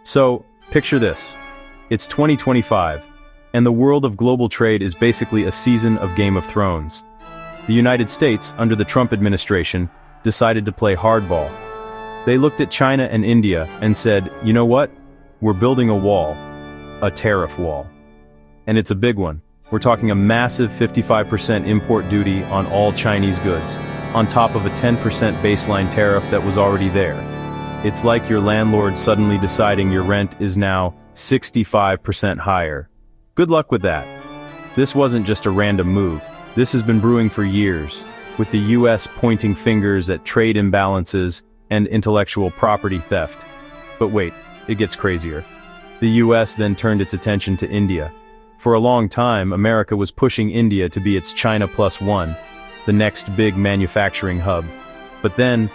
So, picture this. It's 2025, and the world of global trade is basically a season of Game of Thrones. The United States, under the Trump administration, decided to play hardball. They looked at China and India and said, you know what? We're building a wall. A tariff wall. And it's a big one. We're talking a massive 55% import duty on all Chinese goods, on top of a 10% baseline tariff that was already there. It's like your landlord suddenly deciding your rent is now 65% higher. Good luck with that. This wasn't just a random move. This has been brewing for years, with the US pointing fingers at trade imbalances and intellectual property theft. But wait, it gets crazier. The US then turned its attention to India. For a long time, America was pushing India to be its China plus one, the next big manufacturing hub. But then,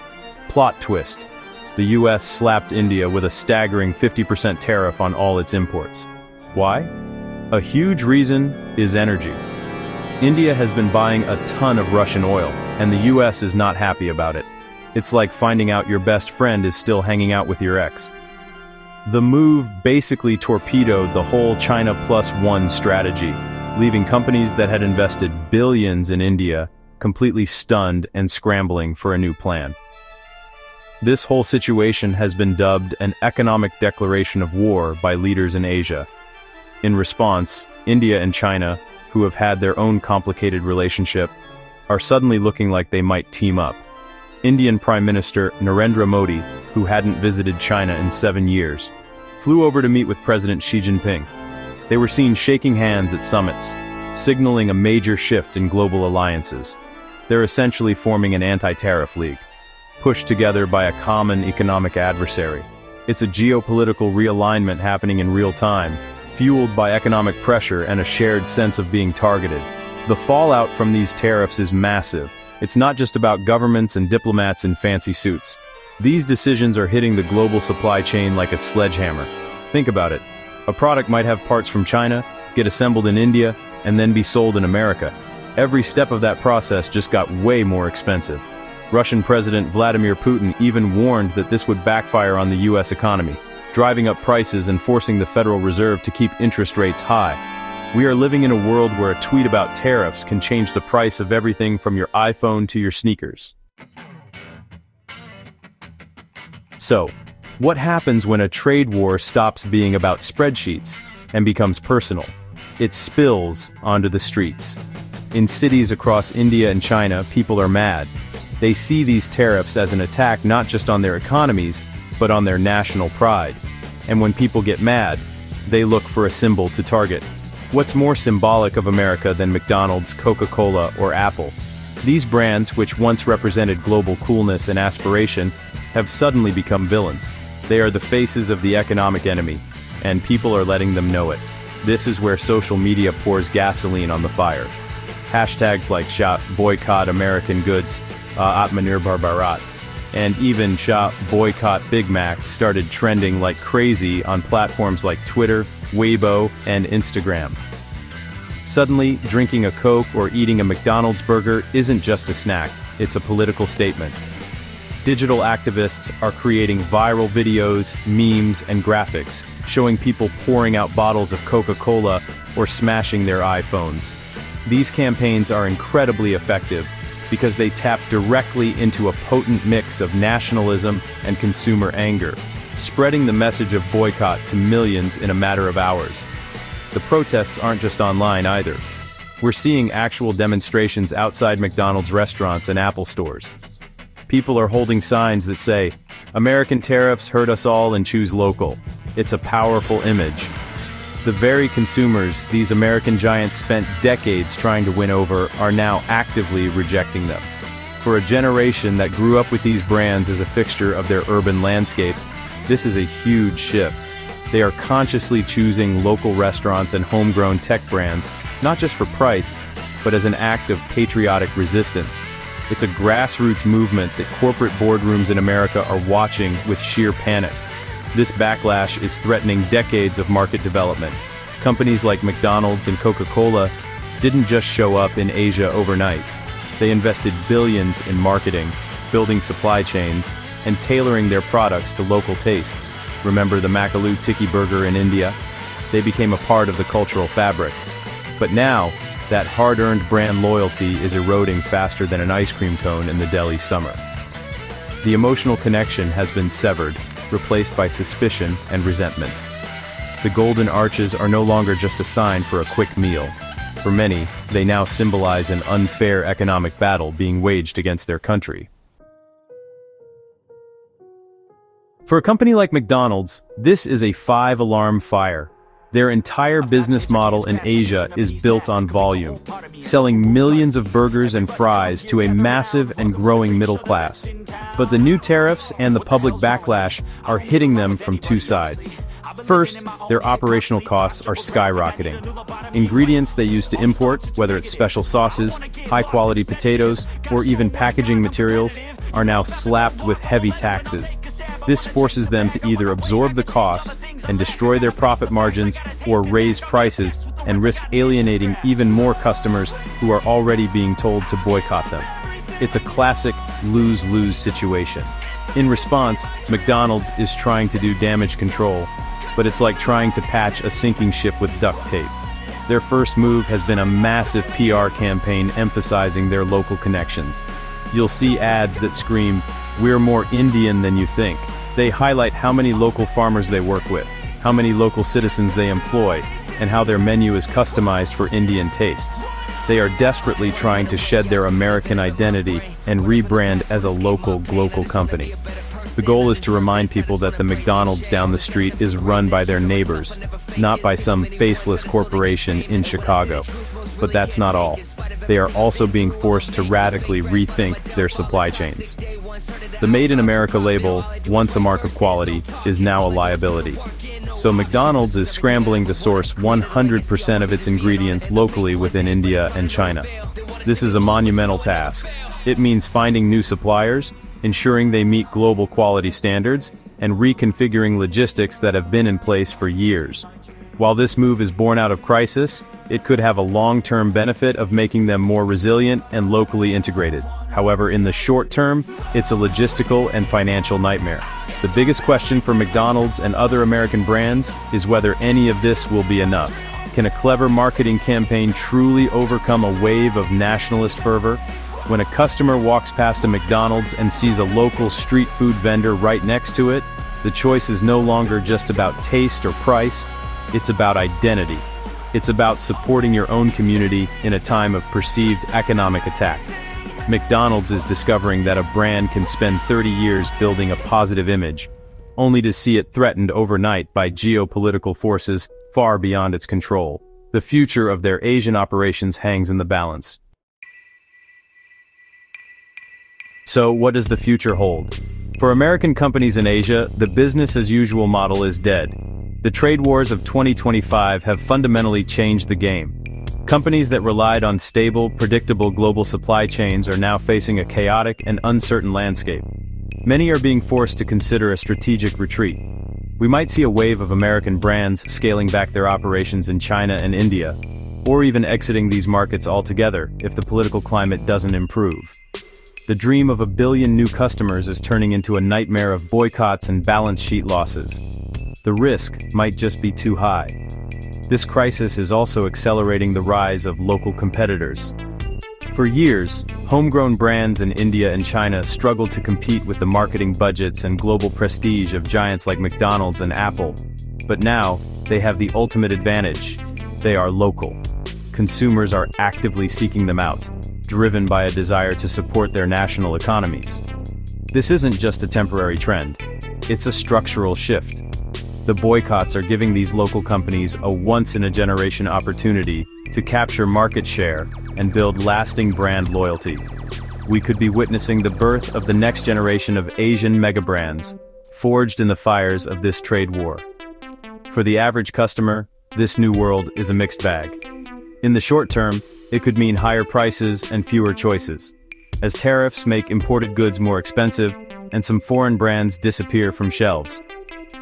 plot twist. The US slapped India with a staggering 50% tariff on all its imports. Why? A huge reason is energy. India has been buying a ton of Russian oil, and the US is not happy about it. It's like finding out your best friend is still hanging out with your ex. The move basically torpedoed the whole China plus one strategy, leaving companies that had invested billions in India completely stunned and scrambling for a new plan. This whole situation has been dubbed an economic declaration of war by leaders in Asia. In response, India and China, who have had their own complicated relationship, are suddenly looking like they might team up. Indian Prime Minister Narendra Modi, who hadn't visited China in 7 years, flew over to meet with President Xi Jinping. They were seen shaking hands at summits, signaling a major shift in global alliances. They're essentially forming an anti-tariff league, pushed together by a common economic adversary. It's a geopolitical realignment happening in real time, fueled by economic pressure and a shared sense of being targeted. The fallout from these tariffs is massive. It's not just about governments and diplomats in fancy suits. These decisions are hitting the global supply chain like a sledgehammer. Think about it. A product might have parts from China, get assembled in India, and then be sold in America. Every step of that process just got way more expensive. Russian President Vladimir Putin even warned that this would backfire on the US economy, driving up prices and forcing the Federal Reserve to keep interest rates high. We are living in a world where a tweet about tariffs can change the price of everything from your iPhone to your sneakers. So, what happens when a trade war stops being about spreadsheets and becomes personal? It spills onto the streets. In cities across India and China, people are mad. They see these tariffs as an attack not just on their economies, but on their national pride. And when people get mad, they look for a symbol to target. What's more symbolic of America than McDonald's, Coca-Cola, or Apple? These brands, which once represented global coolness and aspiration, have suddenly become villains. They are the faces of the economic enemy, and people are letting them know it. This is where social media pours gasoline on the fire. Hashtags like #boycott American goods, Atmanirbhar Bharat, and even #boycott Big Mac started trending like crazy on platforms like Twitter, Weibo, and Instagram. Suddenly, drinking a Coke or eating a McDonald's burger isn't just a snack, it's a political statement. Digital activists are creating viral videos, memes, and graphics, showing people pouring out bottles of Coca-Cola or smashing their iPhones. These campaigns are incredibly effective because they tap directly into a potent mix of nationalism and consumer anger, spreading the message of boycott to millions in a matter of hours. The protests aren't just online either. We're seeing actual demonstrations outside McDonald's restaurants and Apple stores. People are holding signs that say, "American tariffs hurt us all and choose local." It's a powerful image. The very consumers these American giants spent decades trying to win over are now actively rejecting them. For a generation that grew up with these brands as a fixture of their urban landscape, this is a huge shift. They are consciously choosing local restaurants and homegrown tech brands, not just for price, but as an act of patriotic resistance. It's a grassroots movement that corporate boardrooms in America are watching with sheer panic. This backlash is threatening decades of market development. Companies like McDonald's and Coca-Cola didn't just show up in Asia overnight. They invested billions in marketing, building supply chains, and tailoring their products to local tastes. Remember the Makaloo Tikki burger in India? They became a part of the cultural fabric. But now, that hard-earned brand loyalty is eroding faster than an ice cream cone in the Delhi summer. The emotional connection has been severed, replaced by suspicion and resentment. The golden arches are no longer just a sign for a quick meal. For many, they now symbolize an unfair economic battle being waged against their country. For a company like McDonald's, this is a five-alarm fire. Their entire business model in Asia is built on volume, selling millions of burgers and fries to a massive and growing middle class. But the new tariffs and the public backlash are hitting them from two sides. First, their operational costs are skyrocketing. Ingredients they use to import, whether it's special sauces, high-quality potatoes, or even packaging materials, are now slapped with heavy taxes. This forces them to either absorb the cost and destroy their profit margins or raise prices and risk alienating even more customers who are already being told to boycott them. It's a classic lose-lose situation. In response, McDonald's is trying to do damage control, but it's like trying to patch a sinking ship with duct tape. Their first move has been a massive PR campaign emphasizing their local connections. You'll see ads that scream, "We're more Indian than you think." They highlight how many local farmers they work with, how many local citizens they employ, and how their menu is customized for Indian tastes. They are desperately trying to shed their American identity and rebrand as a local, global company. The goal is to remind people that the McDonald's down the street is run by their neighbors, not by some faceless corporation in Chicago. But that's not all. They are also being forced to radically rethink their supply chains. The Made in America label, once a mark of quality, is now a liability. So McDonald's is scrambling to source 100% of its ingredients locally within India and China. This is a monumental task. It means finding new suppliers, ensuring they meet global quality standards, and reconfiguring logistics that have been in place for years. While this move is born out of crisis, it could have a long-term benefit of making them more resilient and locally integrated. However, in the short term, it's a logistical and financial nightmare. The biggest question for McDonald's and other American brands is whether any of this will be enough. Can a clever marketing campaign truly overcome a wave of nationalist fervor? When a customer walks past a McDonald's and sees a local street food vendor right next to it, the choice is no longer just about taste or price, it's about identity. It's about supporting your own community in a time of perceived economic attack. McDonald's is discovering that a brand can spend 30 years building a positive image, only to see it threatened overnight by geopolitical forces far beyond its control. The future of their Asian operations hangs in the balance. So, what does the future hold? For American companies in Asia, the business-as-usual model is dead. The trade wars of 2025 have fundamentally changed the game. Companies that relied on stable, predictable global supply chains are now facing a chaotic and uncertain landscape. Many are being forced to consider a strategic retreat. We might see a wave of American brands scaling back their operations in China and India, or even exiting these markets altogether if the political climate doesn't improve. The dream of 1 billion new customers is turning into a nightmare of boycotts and balance sheet losses. The risk might just be too high. This crisis is also accelerating the rise of local competitors. For years, homegrown brands in India and China struggled to compete with the marketing budgets and global prestige of giants like McDonald's and Apple. But now, they have the ultimate advantage. They are local. Consumers are actively seeking them out, driven by a desire to support their national economies. This isn't just a temporary trend. It's a structural shift. The boycotts are giving these local companies a once-in-a-generation opportunity to capture market share and build lasting brand loyalty. We could be witnessing the birth of the next generation of Asian mega-brands, forged in the fires of this trade war. For the average customer, this new world is a mixed bag. In the short term, it could mean higher prices and fewer choices, as tariffs make imported goods more expensive and some foreign brands disappear from shelves.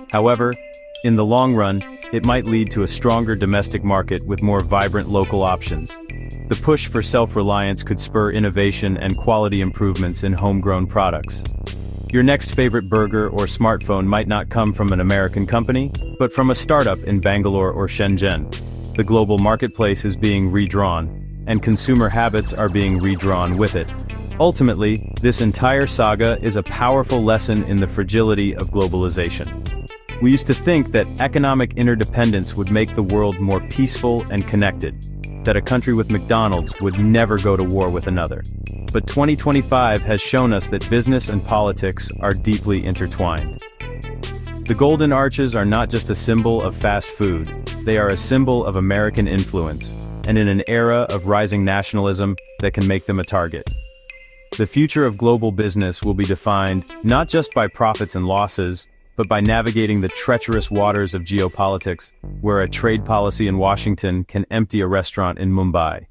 However, in the long run, it might lead to a stronger domestic market with more vibrant local options. The push for self-reliance could spur innovation and quality improvements in homegrown products. Your next favorite burger or smartphone might not come from an American company, but from a startup in Bangalore or Shenzhen. The global marketplace is being redrawn, and consumer habits are being redrawn with it. Ultimately, this entire saga is a powerful lesson in the fragility of globalization. We used to think that economic interdependence would make the world more peaceful and connected, that a country with McDonald's would never go to war with another. But 2025 has shown us that business and politics are deeply intertwined. The Golden Arches are not just a symbol of fast food, they are a symbol of American influence, and in an era of rising nationalism that can make them a target. The future of global business will be defined not just by profits and losses, but by navigating the treacherous waters of geopolitics, where a trade policy in Washington can empty a restaurant in Mumbai.